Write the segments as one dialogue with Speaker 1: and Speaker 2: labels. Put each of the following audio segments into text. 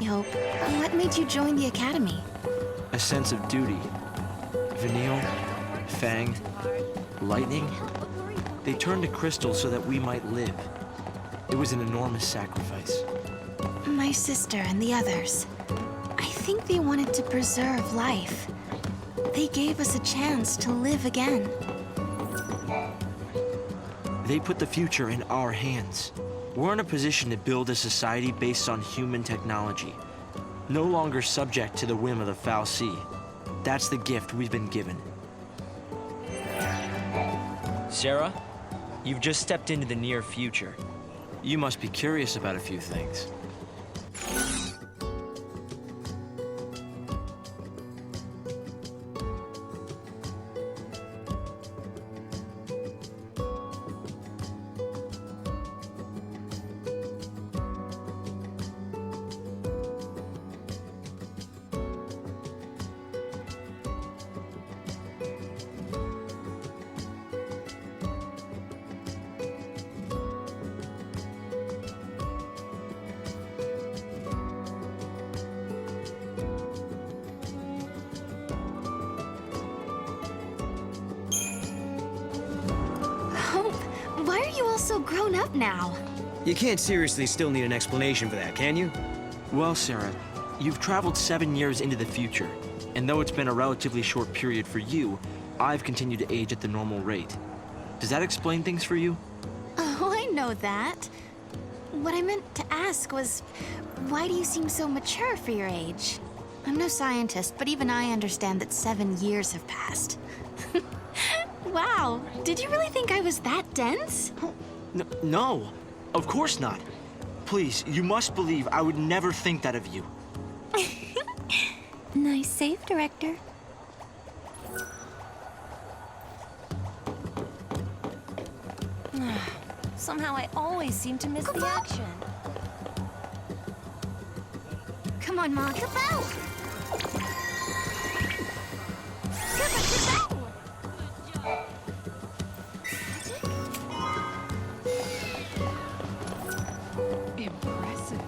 Speaker 1: Hope, what made you join the academy?
Speaker 2: A sense of duty. Vanille, Fang, lightning. They turned to crystal so that we might live. It was an enormous sacrifice.
Speaker 1: My sister and the others. I think they wanted to preserve life. They gave us a chance to live again.
Speaker 2: They put the future in our hands. We're in a position to build a society based on human technology, no longer subject to the whim of the foul sea. That's the gift we've been given. Sarah, you've just stepped into the near future. You must be curious about a few things.
Speaker 1: Why are you all so grown up now?
Speaker 3: You can't seriously still need an explanation for that, can you?
Speaker 2: Well, Sarah, you've traveled 7 years into the future, and though it's been a relatively short period for you, I've continued to age at the normal rate. Does that explain things for you?
Speaker 1: Oh, I know that. What I meant to ask was, why do you seem so mature for your age? I'm no scientist, but even I understand that 7 years have passed. Wow, did you really think I was that dense?
Speaker 2: No, of course not. Please, you must believe I would never think that of you.
Speaker 1: Nice save, Director.
Speaker 4: Somehow I always seem to miss the action.
Speaker 1: Come on, Mog.
Speaker 4: Kabao!
Speaker 5: Impressive.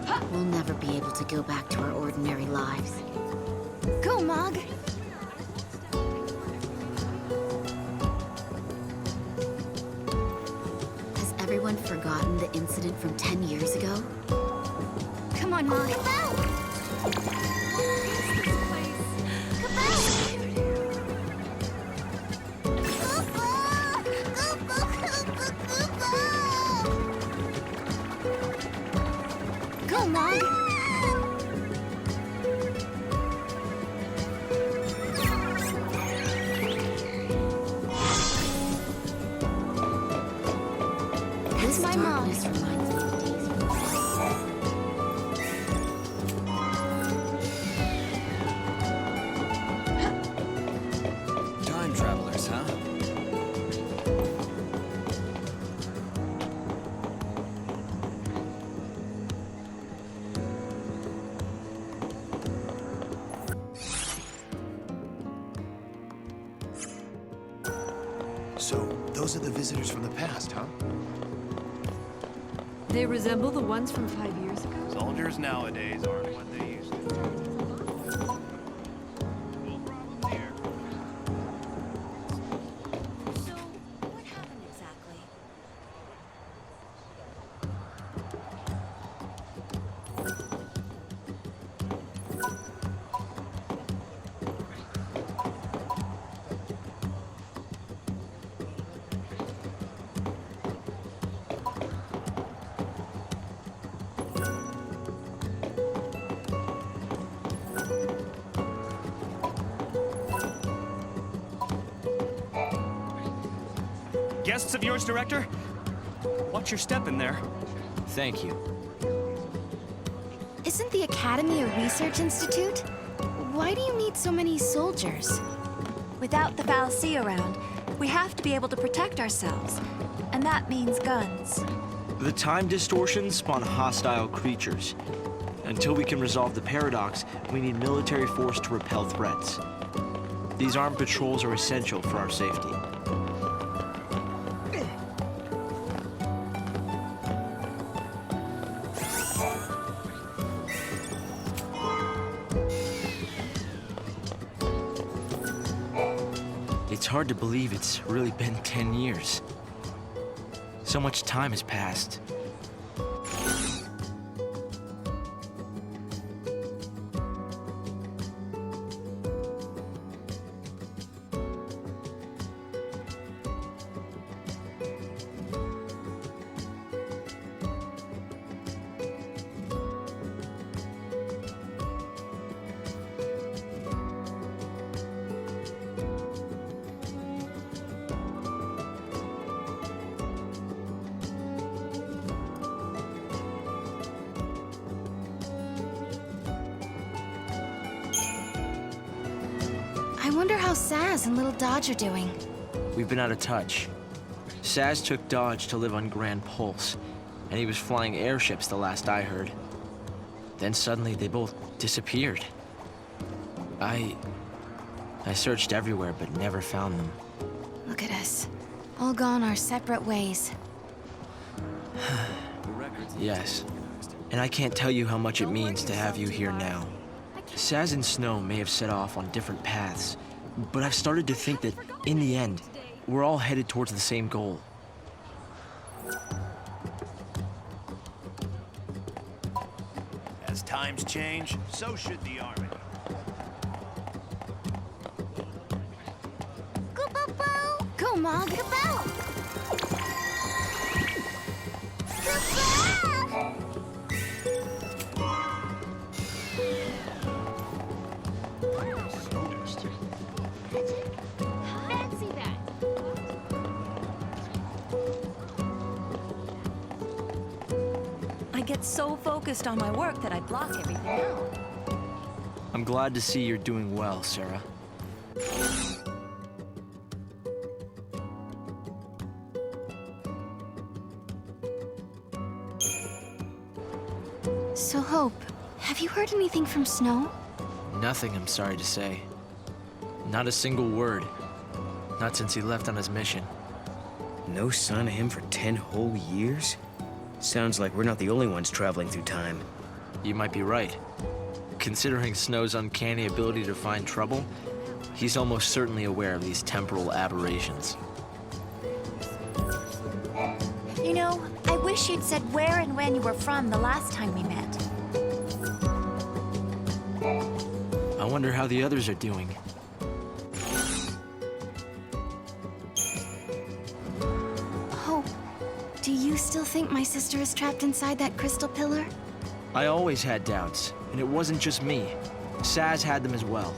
Speaker 1: Huh?
Speaker 6: We'll never be able to go back to our ordinary lives.
Speaker 1: Go, Mog.
Speaker 6: Has everyone forgotten the incident from 10 years ago?
Speaker 1: Come on, Mog. Go, Mog. That's my mom.
Speaker 6: Darkness reminds me of days when
Speaker 3: Time travelers, huh?
Speaker 7: So, those are the visitors from the past, huh?
Speaker 5: They resemble the ones from 5 years ago?
Speaker 7: Soldiers nowadays aren't what they used to be. No problem here.
Speaker 4: So, what happened exactly?
Speaker 8: guests of yours, Director? Watch your step in there.
Speaker 2: Thank you.
Speaker 1: Isn't the Academy a research institute? Why do you need so many soldiers?
Speaker 4: Without the fallacy around, we have to be able to protect ourselves. And that means guns.
Speaker 2: The time distortions spawn hostile creatures. Until we can resolve the paradox, we need military force to repel threats. These armed patrols are essential for our safety. It's hard to believe it's really been 10 years. So much time has passed.
Speaker 1: I wonder how Saz and little Dodge are doing.
Speaker 2: We've been out of touch. Saz took Dodge to live on Grand Pulse, and he was flying airships the last I heard. Then suddenly they both disappeared. I searched everywhere but never found them.
Speaker 1: Look at us. All gone our separate ways.
Speaker 2: Yes. And I can't tell you how much it means to have you here now. Saz and Snow may have set off on different paths, but I've started to think that, in the end, we're all headed towards the same goal.
Speaker 7: As times change, so should the army.
Speaker 1: Go, Mog!
Speaker 4: I get so focused on my work that I block everything out.
Speaker 2: I'm glad to see you're doing well, Sarah.
Speaker 1: So, Hope, have you heard anything from Snow?
Speaker 2: Nothing, I'm sorry to say. Not a single word. Not since he left on his mission.
Speaker 3: No sign of him for 10 whole years? Sounds like we're not the only ones traveling through time.
Speaker 2: You might be right. Considering Snow's uncanny ability to find trouble, he's almost certainly aware of these temporal aberrations.
Speaker 4: You know, I wish you'd said where and when you were from the last time we met.
Speaker 2: I wonder how the others are doing.
Speaker 1: Hope, do you still think my sister is trapped inside that crystal pillar?
Speaker 2: I always had doubts, and it wasn't just me. Saz had them as well.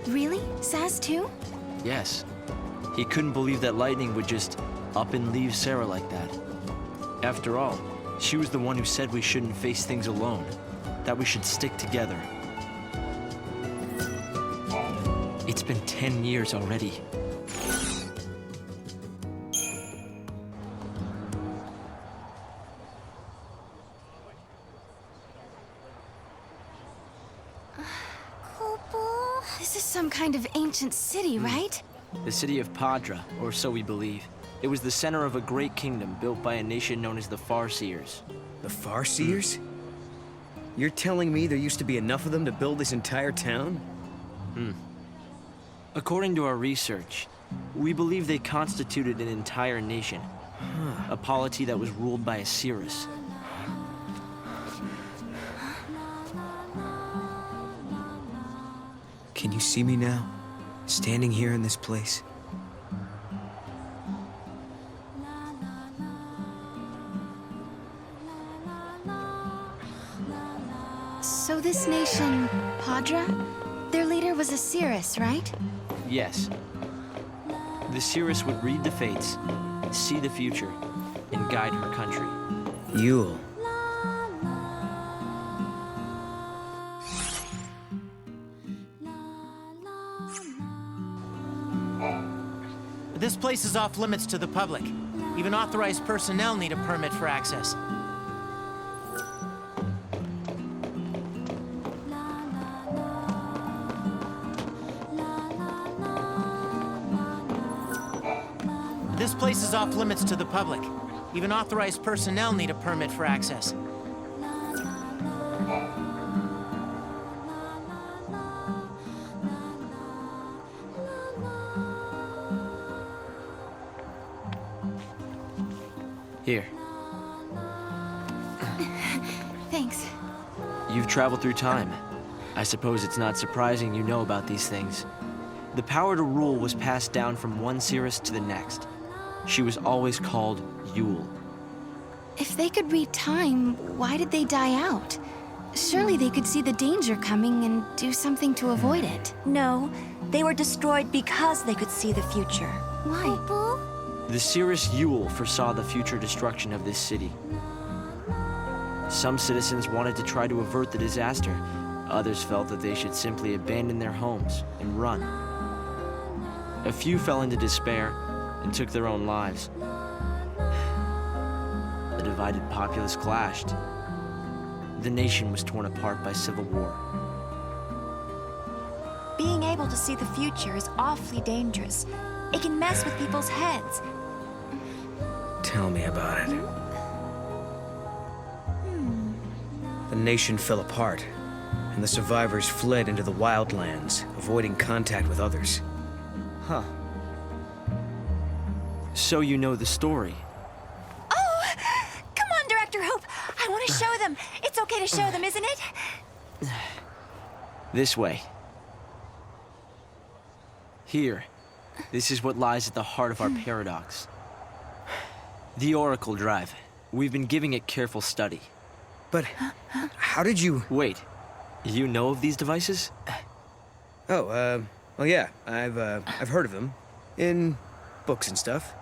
Speaker 1: Really? Saz too?
Speaker 2: Yes. He couldn't believe that lightning would just up and leave Sarah like that. After all, she was the one who said we shouldn't face things alone, that we should stick together. It's been 10 years already.
Speaker 1: This is some kind of ancient city, right?
Speaker 2: The city of Padra, or so we believe. It was the center of a great kingdom built by a nation known as the Farseers.
Speaker 3: The Farseers? You're telling me there used to be enough of them to build this entire town?
Speaker 2: According to our research, we believe they constituted an entire nation. A polity that was ruled by a Cirrus.
Speaker 3: Can you see me now? Standing here in this place?
Speaker 1: So this nation, Padra, their leader was a Cirrus, right?
Speaker 2: Yes. The Cirrus would read the fates, see the future, and guide her country.
Speaker 3: Yule.
Speaker 9: This place is off limits to the public. Even authorized personnel need a permit for access. This place is off limits to the public. Even authorized personnel need a permit for access.
Speaker 2: Here.
Speaker 1: Thanks.
Speaker 2: You've traveled through time. I suppose it's not surprising you know about these things. The power to rule was passed down from one Cirrus to the next. She was always called Yule.
Speaker 1: If they could read time, why did they die out? Surely they could see the danger coming and do something to avoid it.
Speaker 4: No, they were destroyed because they could see the future.
Speaker 1: Why?
Speaker 2: The Cirrus Yule foresaw the future destruction of this city. Some citizens wanted to try to avert the disaster. Others felt that they should simply abandon their homes and run. A few fell into despair and took their own lives. The divided populace clashed. The nation was torn apart by civil war.
Speaker 4: Being able to see the future is awfully dangerous. It can mess with people's heads.
Speaker 3: Tell me about it. The nation fell apart, and the survivors fled into the wildlands, avoiding contact with others.
Speaker 2: Huh. So you know the story.
Speaker 4: Oh! Come on, Director Hope! I want to show them! It's okay to show them, isn't it?
Speaker 2: This way. Here. This is what lies at the heart of our paradox. The Oracle Drive. We've been giving it careful study.
Speaker 3: But how did you...
Speaker 2: Wait. You know of these devices?
Speaker 3: Oh, well, yeah, I've heard of them. In books and stuff.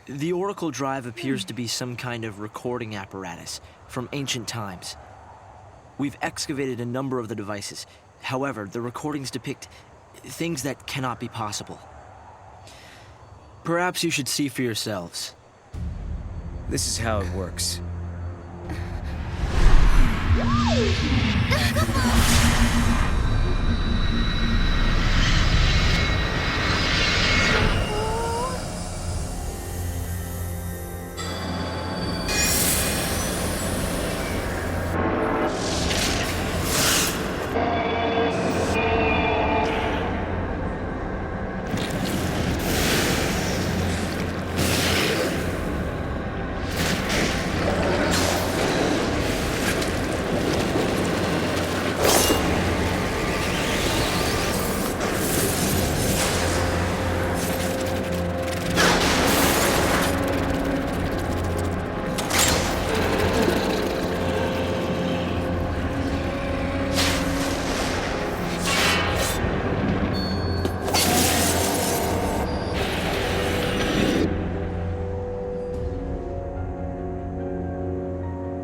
Speaker 2: The Oracle Drive appears to be some kind of recording apparatus from ancient times. We've excavated a number of the devices. However, the recordings depict things that cannot be possible. Perhaps you should see for yourselves.
Speaker 3: This is how it works.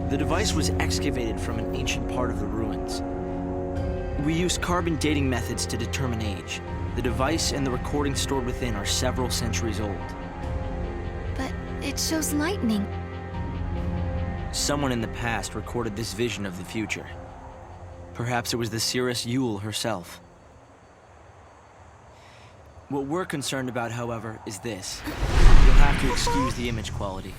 Speaker 2: The device was excavated from an ancient part of the ruins. We used carbon dating methods to determine age. The device and the recording stored within are several centuries old.
Speaker 1: But it shows lightning.
Speaker 2: Someone in the past recorded this vision of the future. Perhaps it was the Cirrus Yule herself. What we're concerned about, however, is this. You'll have to excuse the image quality.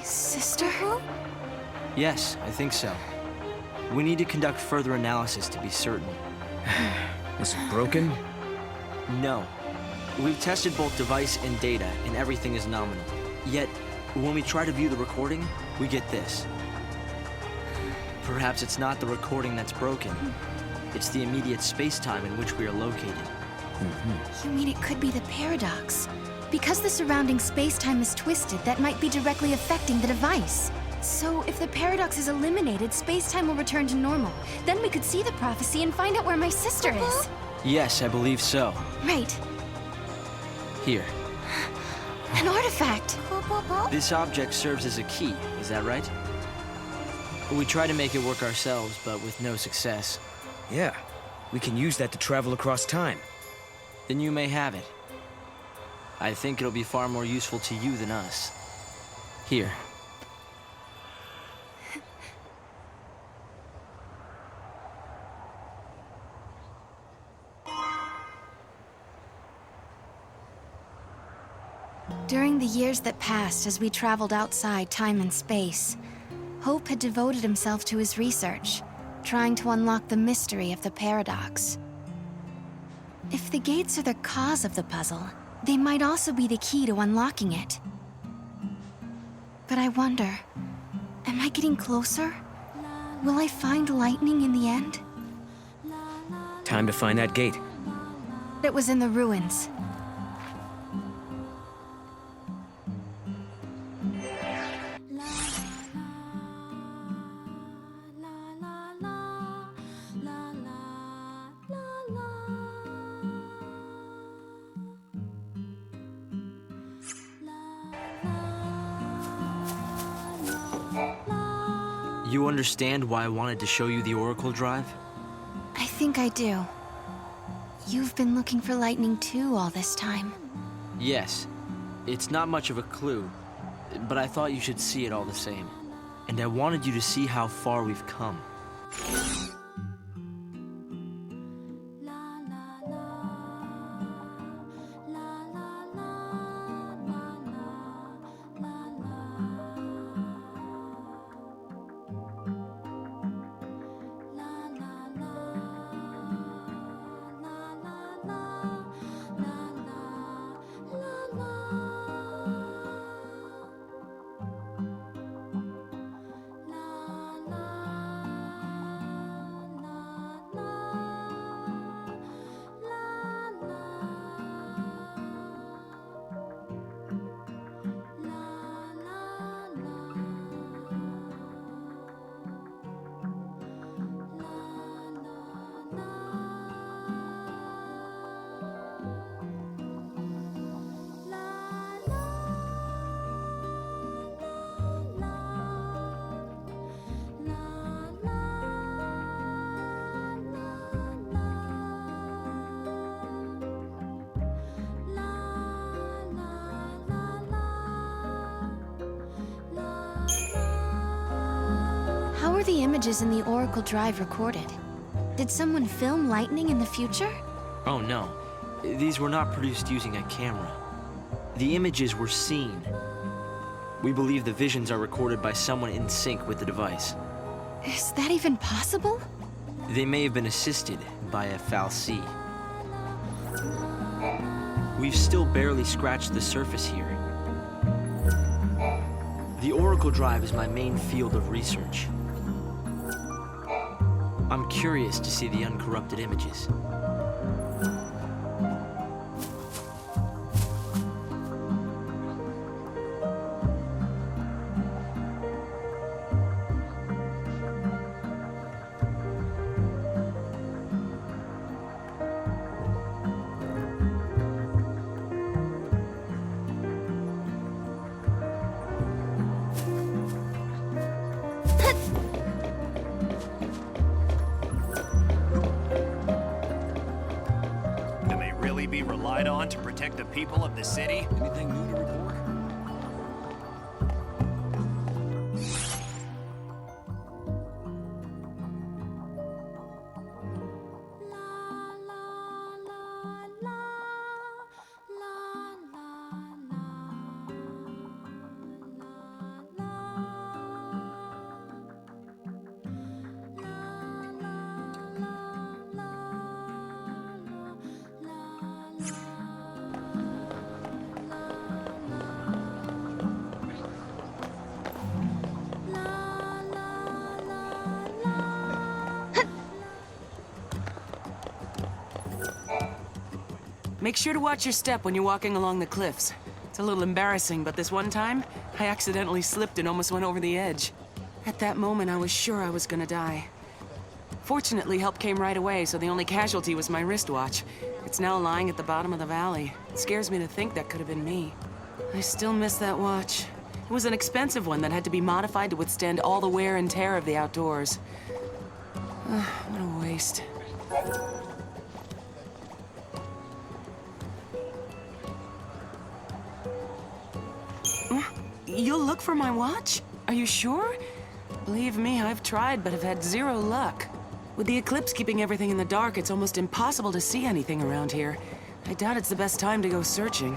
Speaker 1: Sister?
Speaker 2: Yes, I think so. We need to conduct further analysis to be certain.
Speaker 3: Is it broken?
Speaker 2: No. We've tested both device and data, and everything is nominal. Yet, when we try to view the recording, we get this. Perhaps it's not the recording that's broken. It's the immediate space-time in which we are located.
Speaker 1: You mean it could be the paradox? Because the surrounding space-time is twisted, that might be directly affecting the device. So if the paradox is eliminated, space-time will return to normal. Then we could see the prophecy and find out where my sister is.
Speaker 2: Yes, I believe so.
Speaker 1: Right.
Speaker 2: Here.
Speaker 1: An artifact.
Speaker 2: This object serves as a key, is that right? We try to make it work ourselves, but with no success.
Speaker 3: Yeah. We can use that to travel across time.
Speaker 2: Then you may have it. I think it'll be far more useful to you than us. Here.
Speaker 1: During the years that passed as we traveled outside time and space, Hope had devoted himself to his research, trying to unlock the mystery of the paradox. If the gates are the cause of the puzzle, they might also be the key to unlocking it. But I wonder, am I getting closer? Will I find lightning in the end?
Speaker 3: Time to find that gate.
Speaker 1: It was in the ruins.
Speaker 2: You understand why I wanted to show you the Oracle Drive?
Speaker 1: I think I do. You've been looking for lightning too all this time.
Speaker 2: Yes. It's not much of a clue, but I thought you should see it all the same. And I wanted you to see how far we've come.
Speaker 1: How were the images in the Oracle Drive recorded? Did someone film lightning in the future?
Speaker 2: Oh no, these were not produced using a camera. The images were seen. We believe the visions are recorded by someone in sync with the device.
Speaker 1: Is that even possible?
Speaker 2: They may have been assisted by a fal'Cie. We've still barely scratched the surface here. The Oracle Drive is my main field of research. I'm curious to see the uncorrupted images.
Speaker 7: Can they really be relied on to protect the people of the city?
Speaker 8: Anything new to report?
Speaker 10: Make sure to watch your step when you're walking along the cliffs. It's a little embarrassing, but this one time, I accidentally slipped and almost went over the edge. At that moment, I was sure I was gonna die. Fortunately, help came right away, so the only casualty was my wristwatch. It's now lying at the bottom of the valley. It scares me to think that could have been me. I still miss that watch. It was an expensive one that had to be modified to withstand all the wear and tear of the outdoors. What a waste. You'll look for my watch? Are you sure? Believe me, I've tried, but have had zero luck. With the eclipse keeping everything in the dark, it's almost impossible to see anything around here. I doubt it's the best time to go searching.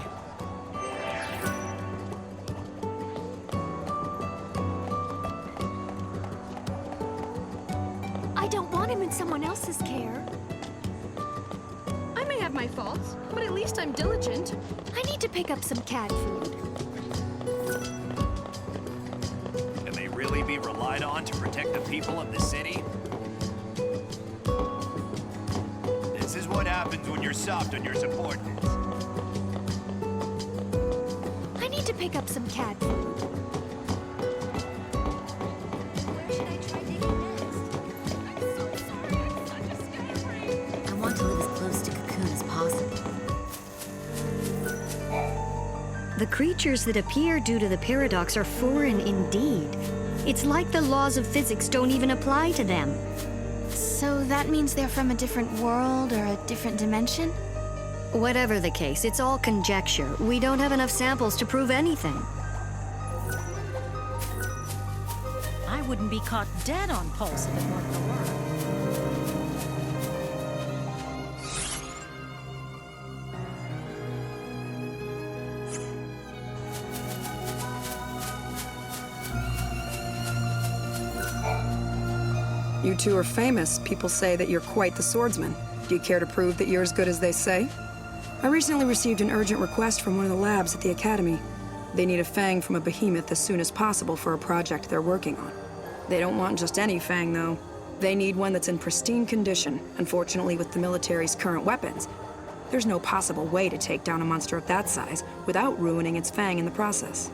Speaker 4: I don't want him in someone else's care.
Speaker 5: I may have my faults, but at least I'm diligent.
Speaker 4: I need to pick up some cat food.
Speaker 7: Can they really be relied on to protect the people of the city? This is what happens when you're soft on your subordinates.
Speaker 4: I need to pick up some cat food. Where should I try digging next? I'm so sorry, I'm such a scatterbrain.
Speaker 6: I want to live as close to Cocoon as possible.
Speaker 11: The creatures that appear due to the paradox are foreign indeed. It's like the laws of physics don't even apply to them.
Speaker 1: So that means they're from a different world or a different dimension?
Speaker 11: Whatever the case, it's all conjecture. We don't have enough samples to prove anything.
Speaker 12: I wouldn't be caught dead on Pulse if it weren't for work.
Speaker 13: You two are famous. People say that you're quite the swordsman. Do you care to prove that you're as good as they say? I recently received an urgent request from one of the labs at the Academy. They need a fang from a behemoth as soon as possible for a project they're working on. They don't want just any fang, though. They need one that's in pristine condition. Unfortunately, with the military's current weapons, there's no possible way to take down a monster of that size without ruining its fang in the process.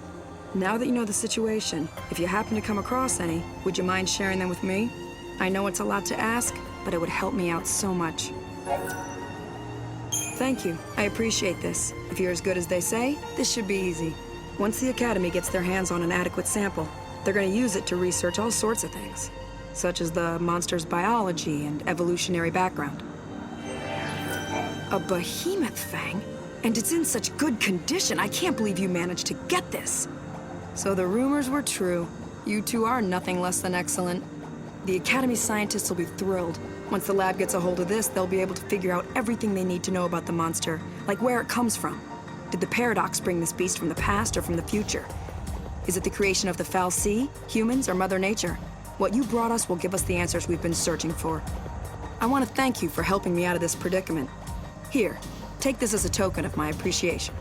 Speaker 13: Now that you know the situation, if you happen to come across any, would you mind sharing them with me? I know it's a lot to ask, but it would help me out so much. Thank you. I appreciate this. If you're as good as they say, this should be easy. Once the Academy gets their hands on an adequate sample, they're going to use it to research all sorts of things, such as the monster's biology and evolutionary background. A behemoth fang? And it's in such good condition. I can't believe you managed to get this. So the rumors were true. You two are nothing less than excellent. The Academy scientists will be thrilled. Once the lab gets a hold of this, they'll be able to figure out everything they need to know about the monster, like where it comes from. Did the paradox bring this beast from the past or from the future? Is it the creation of the foul sea, humans, or Mother Nature? What you brought us will give us the answers we've been searching for. I want to thank you for helping me out of this predicament. Here, take this as a token of my appreciation.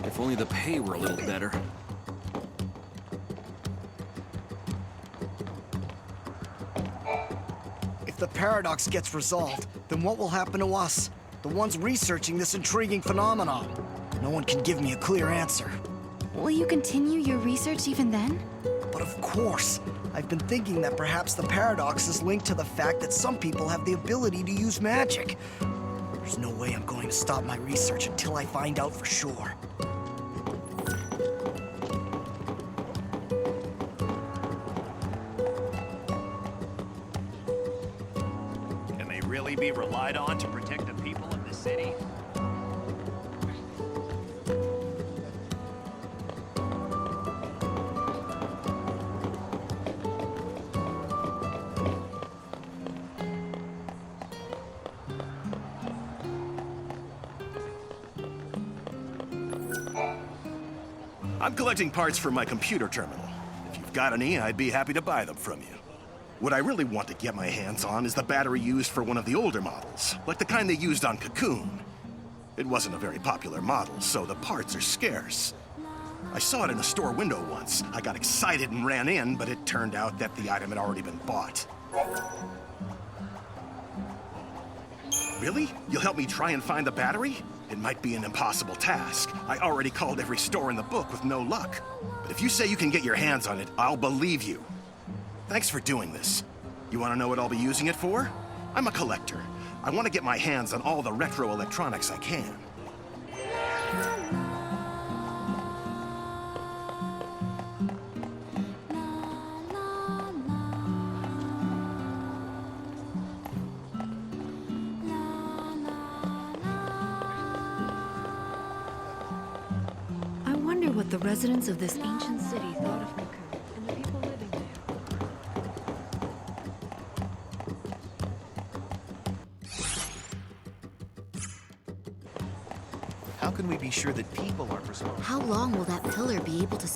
Speaker 8: If only the pay were a little better.
Speaker 14: If the paradox gets resolved, then what will happen to us? The ones researching this intriguing phenomenon? No one can give me a clear answer.
Speaker 1: Will you continue your research even then?
Speaker 14: But of course, I've been thinking that perhaps the paradox is linked to the fact that some people have the ability to use magic. There's no way I'm going to stop my research until I find out for sure.
Speaker 7: Can they really be relied on to protect the people of the city?
Speaker 15: I'm collecting parts for my computer terminal. If you've got any, I'd be happy to buy them from you. What I really want to get my hands on is the battery used for one of the older models, like the kind they used on Cocoon. It wasn't a very popular model, so the parts are scarce. I saw it in a store window once. I got excited and ran in, but it turned out that the item had already been bought. Really? You'll help me try and find the battery? It might be an impossible task. I already called every store in the book with no luck. But if you say you can get your hands on it, I'll believe you. Thanks for doing this. You want to know what I'll be using it for? I'm a collector. I want to get my hands on all the retro electronics I can.
Speaker 11: What the residents of this ancient city thought of Cocoon and the people living there.
Speaker 9: How can we be sure that people are preserved?
Speaker 6: How long will that pillar be able to...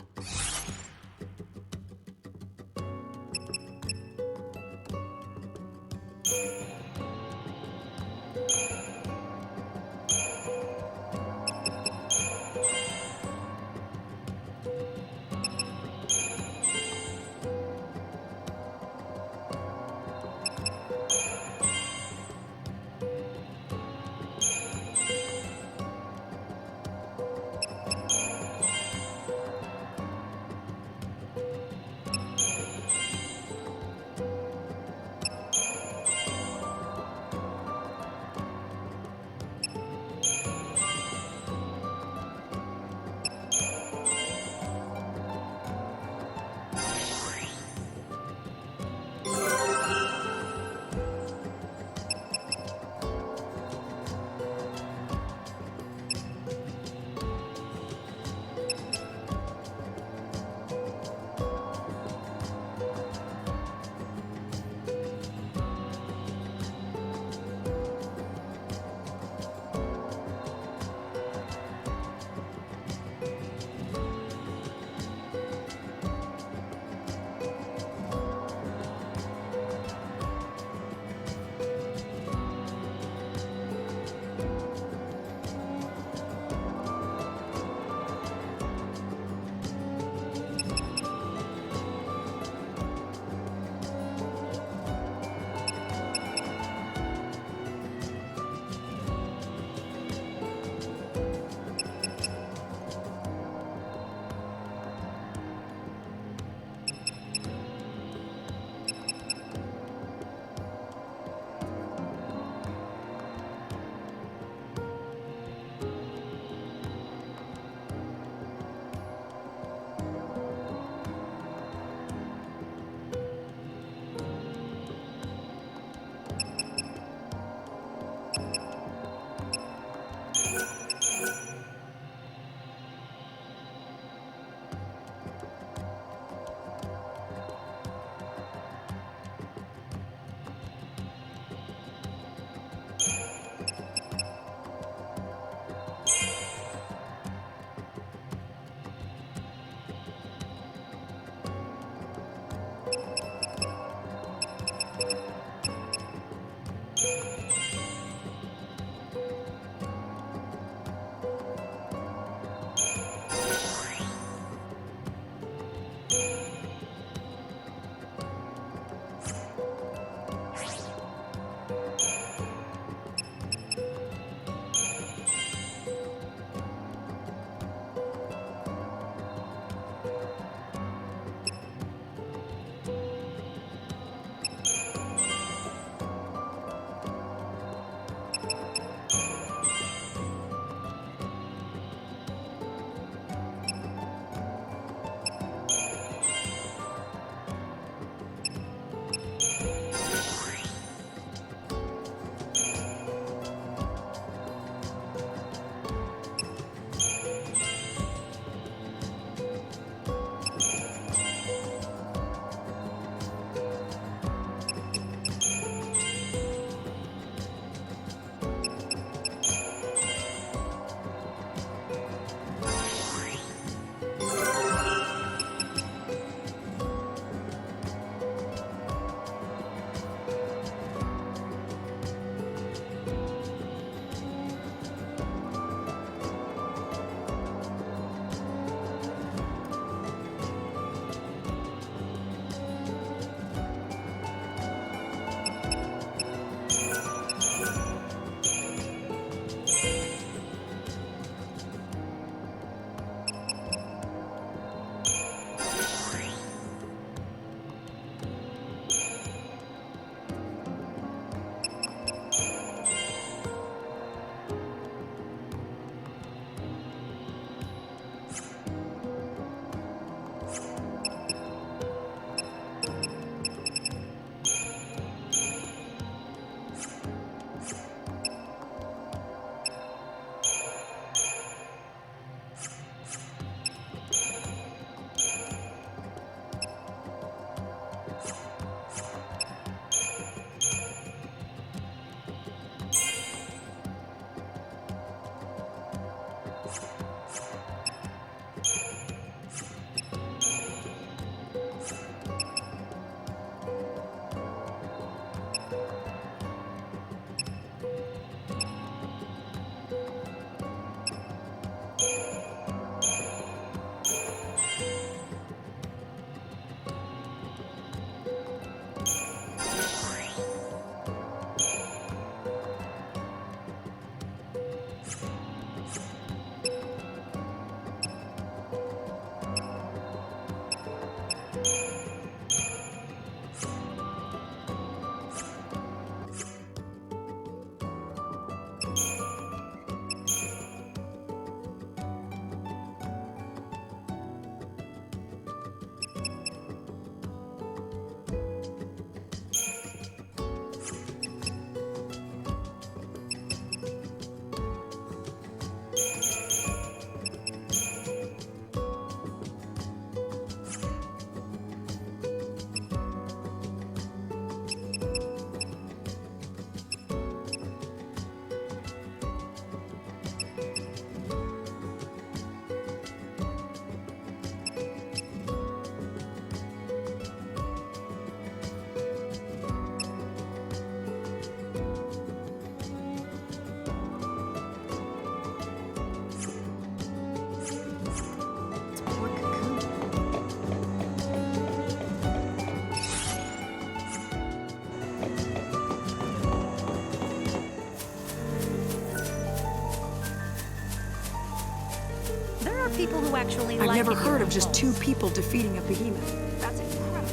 Speaker 12: People who actually
Speaker 13: I've
Speaker 12: like
Speaker 13: never
Speaker 12: it
Speaker 13: heard of
Speaker 12: use
Speaker 13: just
Speaker 12: pulse.
Speaker 13: 2 people defeating a behemoth. That's incredible.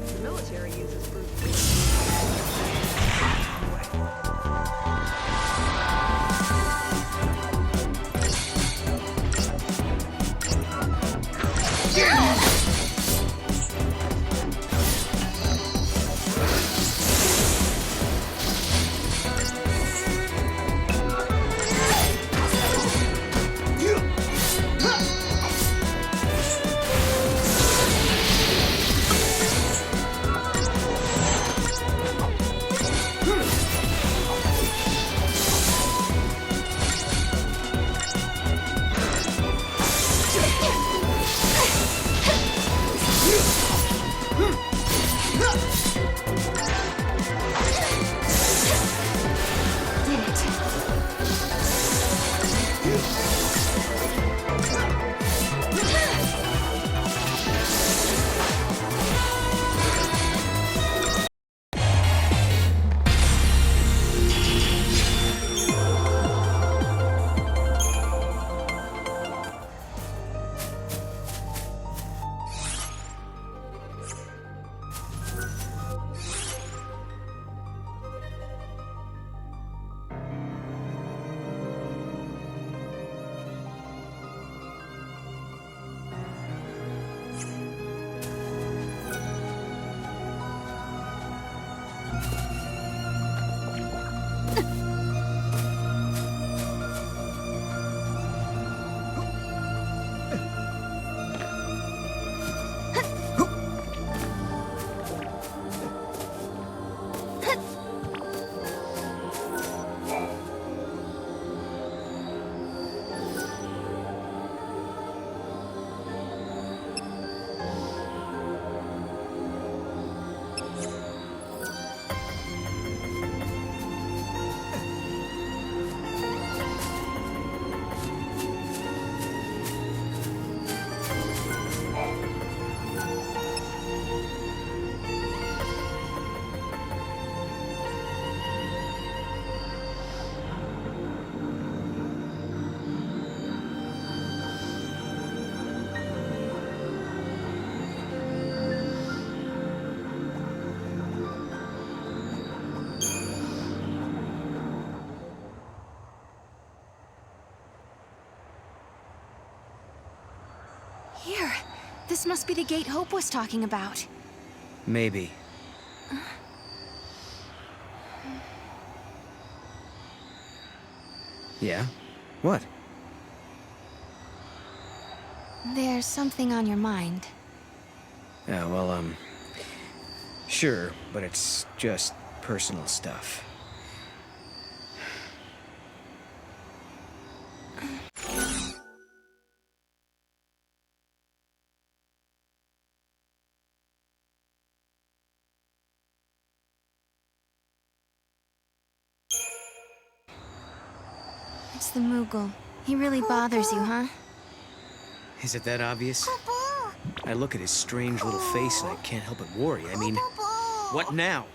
Speaker 13: The military uses brute
Speaker 1: Here. This must be the gate Hope was talking about.
Speaker 3: Maybe. Yeah? What?
Speaker 1: There's something on your mind.
Speaker 3: Yeah, well, sure, but it's just personal stuff.
Speaker 1: It's the Moogle. He really bothers you, huh?
Speaker 3: Is it that obvious? I look at his strange little face and I can't help but worry. I mean, what now?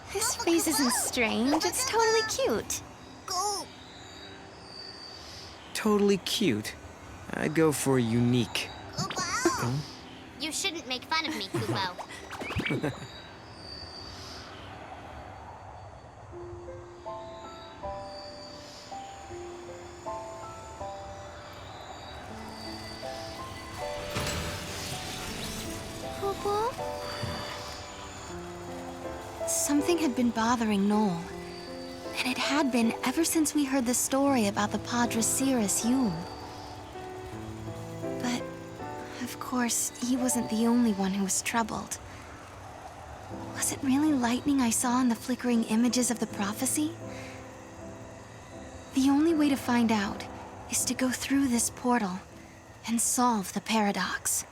Speaker 1: His face isn't strange. It's totally cute.
Speaker 3: Totally cute. I'd go for unique. Huh?
Speaker 16: You shouldn't make fun of me, Kupo.
Speaker 1: Something had been bothering Noel. And it had been ever since we heard the story about the Padre Cirrus Yule. But, of course, he wasn't the only one who was troubled. Was it really lightning I saw in the flickering images of the prophecy? The only way to find out is to go through this portal and solve the paradox.